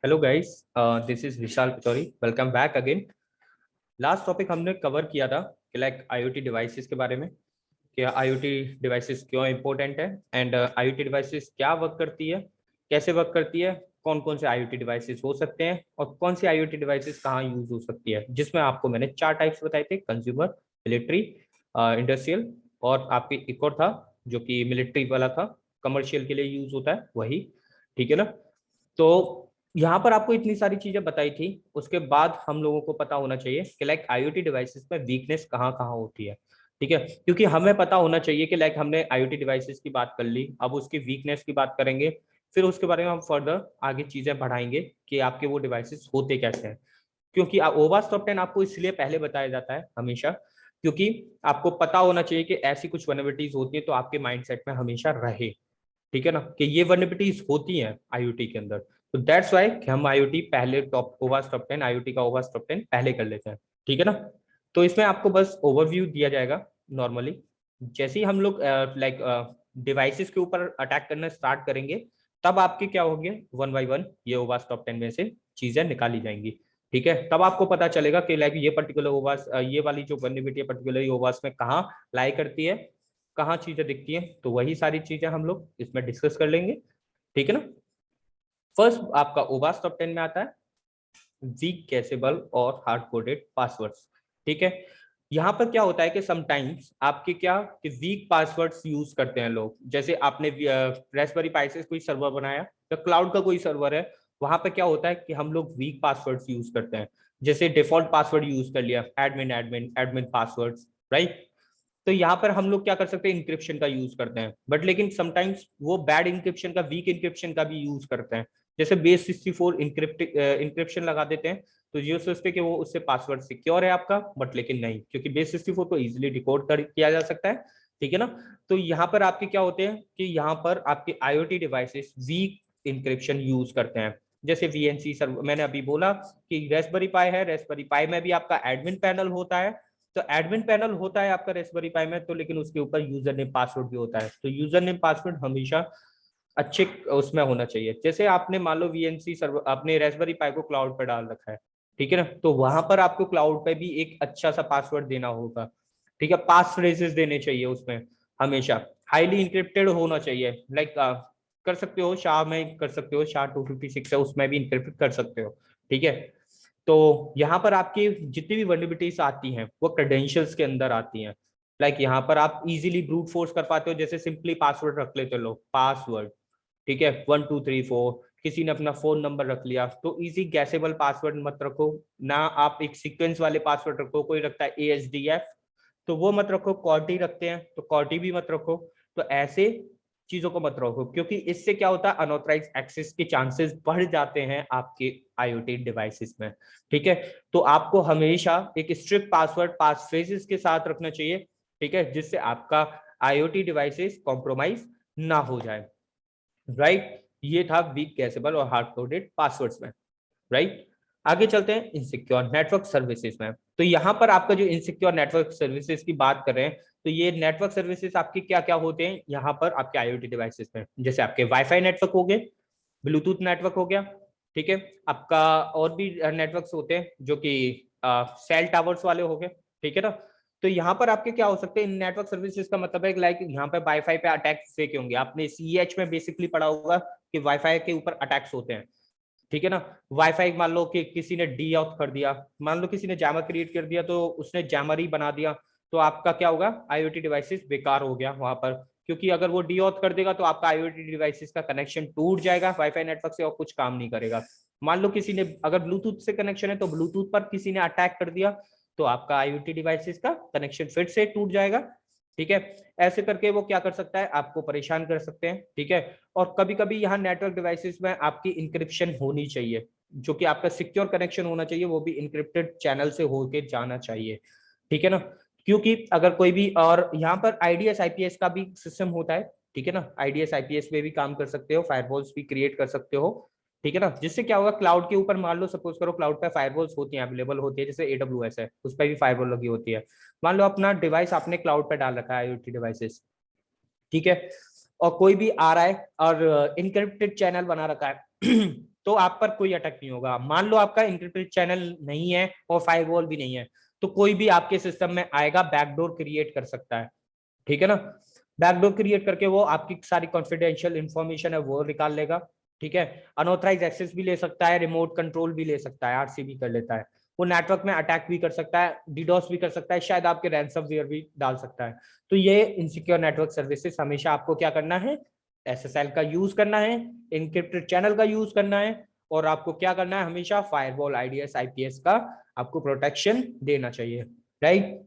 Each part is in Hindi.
Hello guys, this is Vishal Pitauri. Welcome back again. Last topic हमने कवर किया था कि लाइक आईओटी डिवाइसेस के बारे में, कि आईओटी डिवाइसेस क्यों इंपॉर्टेंट है एंड आईओटी डिवाइसेस क्या वर्क करती है, कैसे वर्क करती है, कौन कौन से आईओटी डिवाइसेस हो सकते हैं और कौन सी आईओटी डिवाइसेस कहाँ यूज हो सकती है, जिसमें आपको मैंने चार टाइप्स बताए थे: कंज्यूमर, मिलिट्री, इंडस्ट्रियल और आपकी एक और था जो कि मिलिट्री वाला था, कमर्शियल के लिए यूज होता है वही। ठीक है ना। तो यहाँ पर आपको इतनी सारी चीजें बताई थी, उसके बाद हम लोगों को पता होना चाहिए कि लाइक आईओटी डिवाइसेस में वीकनेस कहाँ कहाँ होती है। ठीक है, क्योंकि हमें पता होना चाहिए कि लाइक हमने आईओटी डिवाइसेस की बात कर ली, अब उसकी वीकनेस की बात करेंगे, फिर उसके बारे में हम फर्दर आगे चीजें बढ़ाएंगे कि आपके वो डिवाइसेस होते कैसे हैं। क्योंकि ओवास टॉप 10 आपको इसलिए पहले बताया जाता है हमेशा, क्योंकि आपको पता होना चाहिए कि ऐसी कुछ वनबिलिटीज होती है तो आपके माइंडसेट में हमेशा रहे। ठीक है ना, कि ये वनबिलिटीज होती हैं आईओटी के अंदर। तो दैट्स वाई कि हम आईओटी पहले टॉप ओवास टॉप 10 आईओटी का ओवास टॉप 10 पहले कर लेते हैं। ठीक है ना। तो इसमें आपको बस ओवरव्यू दिया जाएगा नॉर्मली। जैसे ही हम लोग लाइक डिवाइसेस के ऊपर अटैक करना स्टार्ट करेंगे, तब आपके क्या होंगे, वन बाई वन ये ओवास टॉप 10 में से चीजें निकाली जाएंगी। ठीक है, तब आपको पता चलेगा कि लाइक ये पर्टिकुलर ओवास, ये वाली जो वनबिलिटी है पर्टिकुलर ओवास में कहाँ लाई करती है, कहाँ चीजें दिखती हैं, तो वही सारी चीजें हम लोग इसमें डिस्कस कर लेंगे। ठीक है ना। फर्स्ट आपका ओवास टॉप 10 में आता है वीक कैसेबल और हार्ड कोडेड पासवर्ड्स। ठीक है, यहाँ पर क्या होता है कि समटाइम्स आपके क्या कि वीक पासवर्ड्स यूज करते हैं लोग। जैसे आपने रेस्पबेरी पाई से कोई सर्वर बनाया या क्लाउड का कोई सर्वर है, वहां पर क्या होता है कि हम लोग वीक पासवर्ड्स यूज करते हैं। जैसे डिफॉल्ट पासवर्ड यूज कर लिया, admin admin admin passwords, right. तो यहाँ पर हम लोग क्या कर सकते हैं, इंक्रिप्शन का यूज करते हैं, बट लेकिन समटाइम्स वो बैड इंक्रिप्शन का, वीक इंक्रिप्शन का भी यूज करते हैं। जैसे बेस 64 इंक्रिप्शन लगा देते हैं, तो ये सोचते हैं कि वो उससे पासवर्ड सिक्योर है आपका, बट लेकिन नहीं, क्योंकि बेस 64 को इजिली डिकोड कर किया जा सकता है। ठीक है ना। तो यहाँ पर आपके क्या होते हैं कि यहाँ पर आपके IoT devices weak encryption use करते हैं। जैसे वीएनसी सर्वर, मैंने अभी बोला कि रेस्पबेरी पाई है, रेस्पबेरी पाई में भी आपका एडमिन पैनल होता है। तो एडमिन पैनल होता है आपका रेस्पबेरी पाई में, तो लेकिन उसके ऊपर यूजर नेम पासवर्ड भी होता है। तो यूजर नेम पासवर्ड हमेशा अच्छे उसमें होना चाहिए। जैसे आपने मान लो वीएनसी सर्वर आपने रेस्पबेरी पाई को क्लाउड पर डाल रखा है, ठीक है ना, तो वहां पर आपको क्लाउड पे भी एक अच्छा सा पासवर्ड देना होगा। ठीक है, पास फ्रेजेस देने चाहिए उसमें, हमेशा हाईली इंक्रिप्टेड होना चाहिए। लाइक कर सकते हो शाह में, कर सकते हो शाह 256 है उसमें भी इंक्रिप्ट कर सकते हो। ठीक है, तो यहाँ पर आपकी जितनी भी वर्नेबिलिटीज आती हैं वो क्रेडेंशियल्स के अंदर आती हैं। लाइक यहाँ पर आप इजीली ब्रूट फोर्स कर पाते हो, जैसे सिंपली पासवर्ड रख लेते हो लोग, पासवर्ड। ठीक है, 1 2 3 4, किसी ने अपना फोन नंबर रख लिया, तो इजी गैसेबल पासवर्ड मत रखो ना। आप एक सीक्वेंस वाले पासवर्ड रखो, कोई रखता है ASDF, तो वो मत रखो। कॉर्टी रखते हैं तो कॉर्टी भी मत रखो। तो ऐसे चीजों को मत रखो, क्योंकि इससे क्या होता है, अनऑथराइज एक्सेस के चांसेस बढ़ जाते हैं आपके आईओटी डिवाइसेस में। ठीक है, तो आपको हमेशा एक स्ट्रिक्ट पासवर्ड पास फ्रेजेस के साथ रखना चाहिए। ठीक है, जिससे आपका आईओटी डिवाइसेस कॉम्प्रोमाइज ना हो जाए। राइट, ये था वीक गैसेबल और हार्ड कोडेड पासवर्ड्स में। राइट, आगे चलते हैं इनसिक्योर नेटवर्क सर्विसेज में। तो यहाँ पर आपका जो इनसिक्योर नेटवर्क सर्विसेज की बात कर रहे हैं, तो ये नेटवर्क सर्विसेज आपके क्या क्या होते हैं यहाँ पर आपके आईओटी डिवाइसेस में। जैसे आपके वाईफाई नेटवर्क हो गए, ब्लूटूथ नेटवर्क हो गया। ठीक है, आपका और भी नेटवर्क्स होते हैं जो कि सेल टावर्स वाले हो गए। ठीक है ना। तो यहाँ पर आपके क्या हो सकते हैं, इन नेटवर्क सर्विसेज का मतलब है लाइक यहाँ पे वाईफाई पे अटैक से होंगे। आपने सीएच में बेसिकली पढ़ा होगा कि वाईफाई के ऊपर अटैक्स होते हैं। ठीक है ना, वाईफाई मान लो कि किसी ने डी ऑफ कर दिया, मान लो किसी ने जैमर क्रिएट कर दिया, तो उसने जैमर ही बना दिया, तो आपका क्या होगा, आईओटी डिवाइसेस बेकार हो गया वहां पर। क्योंकि अगर वो डी ऑथ कर देगा तो आपका आईओटी डिवाइसेस का कनेक्शन टूट जाएगा वाईफाई नेटवर्क से और कुछ काम नहीं करेगा। मान लो किसी ने, अगर ब्लूटूथ से कनेक्शन है तो ब्लूटूथ पर किसी ने अटैक कर दिया, तो आपका आईओटी डिवाइसेस का कनेक्शन फिर से टूट जाएगा। ठीक है, ऐसे करके वो क्या कर सकता है, आपको परेशान कर सकते हैं। ठीक है, और कभी कभी यहाँ नेटवर्क डिवाइसेस में आपकी इंक्रिप्शन होनी चाहिए, जो कि आपका सिक्योर कनेक्शन होना चाहिए, वो भी इंक्रिप्टेड चैनल से होके जाना चाहिए। ठीक है ना, क्योंकि अगर कोई भी, और यहाँ पर आईडीएस आईपीएस का भी सिस्टम होता है। ठीक है ना, आईडीएस आईपीएस में भी काम कर सकते हो, फायरवॉल्स भी क्रिएट कर सकते हो। ठीक है ना, जिससे क्या होगा, क्लाउड के ऊपर मान लो सपोज करो क्लाउड पे फायरवॉल्स होती हैं, अवेलेबल होती है, जैसे AWS है उस पर भी फायरवॉल लगी होती है। मान लो अपना डिवाइस आपने क्लाउड पे डाल रखा है, आईओटी डिवाइसेस। ठीक है, और कोई भी आ रहा है और इनक्रिप्टेड चैनल बना रखा है तो आप पर कोई अटैक नहीं होगा। मान लो आपका इंक्रिप्टेड चैनल नहीं है और फायरवॉल भी नहीं है, तो कोई भी आपके सिस्टम में आएगा, बैकडोर क्रिएट कर सकता है, ठीक है ना। बैकडोर क्रिएट करके वो आपकी सारी कॉन्फिडेंशियल इंफॉर्मेशन है वो निकाल लेगा, ठीक है। अनऑथराइज एक्सेस भी ले सकता है, रिमोट कंट्रोल भी ले सकता है, आरसी भी कर लेता है। वो नेटवर्क में अटैक भी कर सकता है, डीडोस भी कर सकता है, शायद आपके रैंसमवेयर भी डाल सकता है। तो ये इनसिक्योर नेटवर्क सर्विसेज हमेशा आपको क्या करना है, एसएसएल का यूज करना है, इनक्रिप्टेड चैनल का यूज करना है, और आपको क्या करना है, हमेशा फायरवॉल, आईडीएस, आईपीएस का आपको प्रोटेक्शन देना चाहिए, राइट।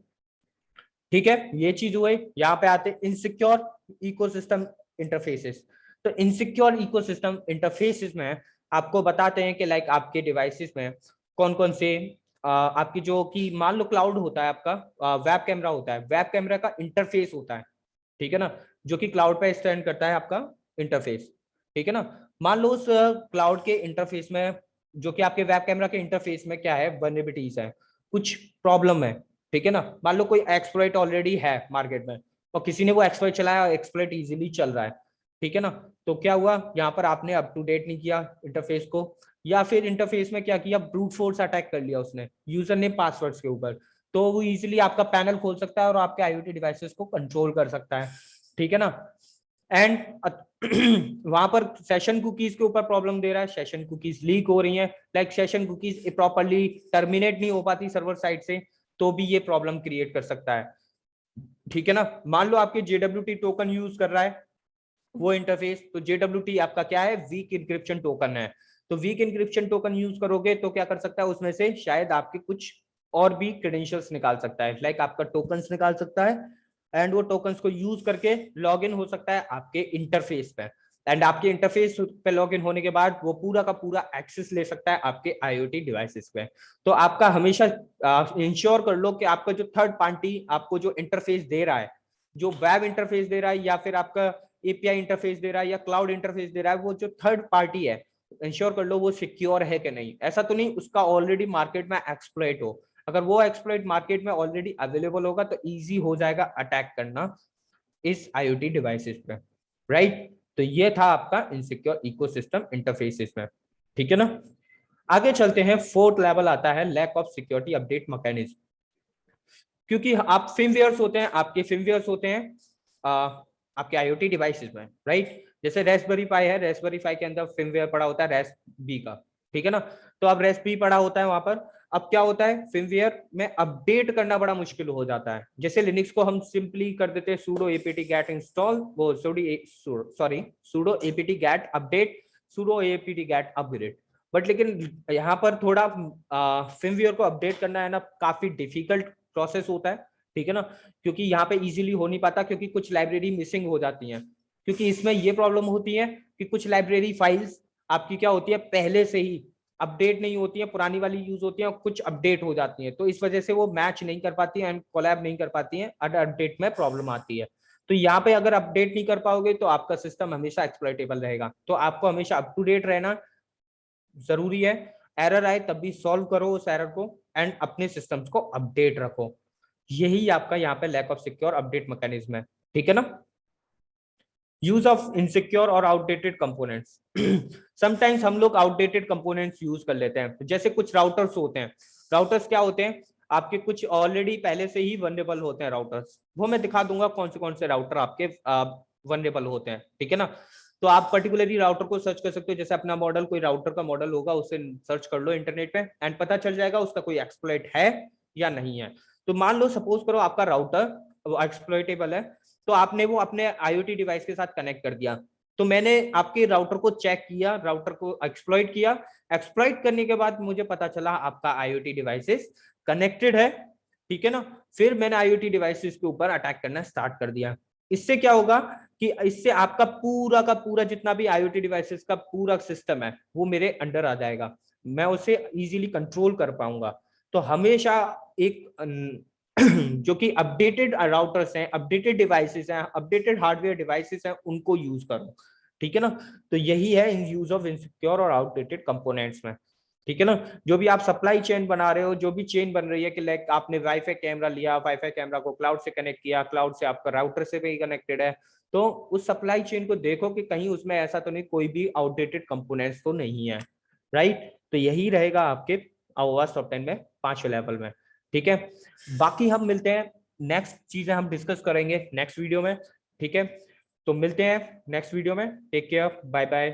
ठीक है, ये चीज हुई। यहाँ पे आते इनसिक्योर इकोसिस्टम इंटरफेसेस। तो इनसिक्योर इकोसिस्टम इंटरफेसेस में आपको बताते हैं कि लाइक आपके डिवाइसेस में कौन कौन से आपकी जो कि मान लो क्लाउड होता है आपका, वेब कैमरा होता है, वेब कैमरा का इंटरफेस होता है, ठीक है ना, जो कि क्लाउड पे स्टैंड करता है आपका इंटरफेस, ठीक है ना। मान लो उस क्लाउड के इंटरफेस में, जो कि आपके वेब कैमरा के इंटरफेस में क्या है, वल्नरेबिलिटीज है, कुछ प्रॉब्लम है, ठीक है ना। मान लो कोई एक्सप्लॉइट ऑलरेडी है मार्केट में और किसी ने वो एक्सप्लॉइट चलाया और एक्सप्लॉइट इजीली चल रहा है, ठीक है ना। तो क्या हुआ, यहाँ पर आपने अप टू डेट नहीं किया इंटरफेस को, या फिर इंटरफेस में क्या किया, ब्रूट फोर्स अटैक कर लिया उसने यूजर ने पासवर्ड्स के ऊपर, तो वो इजीली आपका पैनल खोल सकता है और आपके आईओटी डिवाइसेस को कंट्रोल कर सकता है, ठीक है ना। एंड वहां पर सेशन कुकीज के ऊपर प्रॉब्लम दे रहा है, सेशन कुकीज लीक हो रही हैं, like session cookies properly terminate नहीं हो पाती सर्वर साइड से, तो भी ये प्रॉब्लम क्रिएट कर सकता है, ठीक है ना। मान लो आपके जेडब्ल्यूटी टोकन यूज कर रहा है वो इंटरफेस, तो जेडब्ल्यूटी आपका क्या है, वीक इंक्रिप्शन टोकन है। तो वीक इंक्रिप्शन टोकन यूज करोगे तो क्या कर सकता है, उसमें से शायद आपके कुछ और भी क्रेडेंशियल्स निकाल सकता है, लाइक आपका टोकन्स निकाल सकता है, एंड वो टोकन्स को यूज करके लॉग इन हो सकता है आपके इंटरफेस पे, एंड आपके इंटरफेस पे लॉग इन होने के बाद वो पूरा का पूरा एक्सेस ले सकता है आपके आईओटी डिवाइसेस पे। तो आपका हमेशा इंश्योर कर लो कि आपका जो थर्ड पार्टी आपको जो इंटरफेस दे रहा है, जो वेब इंटरफेस दे रहा है या फिर आपका एपीआई इंटरफेस दे रहा है या क्लाउड इंटरफेस दे रहा है, वो जो थर्ड पार्टी है इंश्योर कर लो वो सिक्योर है कि नहीं। ऐसा तो नहीं उसका ऑलरेडी मार्केट में एक्सप्लॉइट हो, अगर वो एक्सप्लॉइट मार्केट में ऑलरेडी अवेलेबल होगा तो इजी हो जाएगा अटैक करना इस आईओटी डिवाइसेस पे, राइट। तो ये था आपका इनसिक्योर इकोसिस्टम इंटरफेसेस में, ठीक है ना। आगे चलते हैं, फोर्थ लेवल आता है lack of security update mechanism. क्योंकि आप फिमवेयर्स होते हैं, आपके फिमवेयर्स होते हैं आपके आईओटी डिवाइसेस में, राइट। जैसे रेस्पबेरी पाई है, रेस्पबेरी पाई के अंदर फिमवेयर पड़ा होता है रेस्प बी का, ठीक है ना। तो अब रेस्प बी पड़ा होता है वहां पर, अब क्या होता है, फिमवेयर में अपडेट करना बड़ा मुश्किल हो जाता है। जैसे लिनक्स को हम सिंपली कर देते हैं sudo apt get install, वो sudo apt get update, sudo apt get upgrade, but लेकिन यहाँ पर थोड़ा फिमवेयर को अपडेट करना है ना, काफी डिफिकल्ट प्रोसेस होता है, ठीक है ना। क्योंकि यहाँ पे इजीली हो नहीं पाता, क्योंकि कुछ लाइब्रेरी मिसिंग हो जाती हैं, क्योंकि इसमें ये प्रॉब्लम होती है कि कुछ लाइब्रेरी फाइल्स आपकी क्या होती है, पहले से ही अपडेट नहीं होती है, पुरानी वाली यूज होती है और कुछ अपडेट हो जाती है, तो इस वजह से वो मैच नहीं कर पाती है एंड कोलैब नहीं कर पाती है, अपडेट में प्रॉब्लम आती है। तो यहाँ पे अगर अपडेट नहीं कर पाओगे तो आपका सिस्टम हमेशा एक्सप्लॉइटेबल रहेगा, तो आपको हमेशा अप टू डेट रहना जरूरी है। एरर आए तब भी सॉल्व करो उस एरर को, एंड अपने सिस्टम्स को अपडेट रखो। यही आपका यहाँ पे lack of secure update mechanism है, ठीक है ना। यूज ऑफ इनसिक्योर और आउटडेटेड कंपोनेंट्स। समटाइम्स हम लोग आउटडेटेड कंपोनेंट्स यूज कर लेते हैं, जैसे कुछ राउटर्स होते हैं। राउटर्स क्या होते हैं, आपके कुछ ऑलरेडी पहले से ही वनरेबल होते हैं राउटर्स, वो मैं दिखा दूंगा कौन से राउटर आपके वनरेबल होते हैं, ठीक है ना। तो आप पर्टिकुलरली राउटर को सर्च कर सकते हो, जैसे अपना मॉडल, कोई राउटर का मॉडल होगा उसे सर्च कर लो इंटरनेट पे, एंड पता चल जाएगा उसका कोई एक्सप्लॉइट है या नहीं है। तो मान लो सपोज करो आपका राउटर एक्सप्लॉइटेबल है, तो आपने वो अपने आईओटी डिवाइस के साथ कनेक्ट कर दिया, तो मैंने आपके राउटर को चेक किया, राउटर को एक्सप्लॉइट किया, एक्सप्लॉइट करने के बाद मुझे पता चला आपका आईओटी डिवाइसेस कनेक्टेड है, ठीक है ना। फिर मैंने आईओटी डिवाइसेस के ऊपर अटैक करना स्टार्ट कर दिया। इससे क्या होगा कि इससे आपका पूरा का पूरा जितना भी आईओटी डिवाइसेस का पूरा सिस्टम है वो मेरे अंडर आ जाएगा, मैं उसे इजीली कंट्रोल कर पाऊंगा। तो हमेशा एक जो कि अपडेटेड राउटर्स हैं, अपडेटेड डिवाइसेस हैं, अपडेटेड हार्डवेयर डिवाइसेस हैं, उनको यूज करो, ठीक है ना। तो यही है इन यूज ऑफ इनसिक्योर और आउटडेटेड कंपोनेंट्स में, ठीक है ना। जो भी आप सप्लाई चेन बना रहे हो, जो भी चेन बन रही है कि लाइक आपने वाईफाई कैमरा लिया, वाईफाई कैमरा को क्लाउड से कनेक्ट किया, क्लाउड से आपका राउटर से भी कनेक्टेड है, तो उस सप्लाई चेन को देखो कि कहीं उसमें ऐसा तो नहीं कोई भी आउटडेटेड कंपोनेंट्स तो नहीं है, राइट। तो यही रहेगा आपके आवाज टॉप 10 में 5वें लेवल में। ठीक है, बाकी हम मिलते हैं, नेक्स्ट चीजें हम डिस्कस करेंगे नेक्स्ट वीडियो में। ठीक है, तो मिलते हैं नेक्स्ट वीडियो में। Take care, bye bye.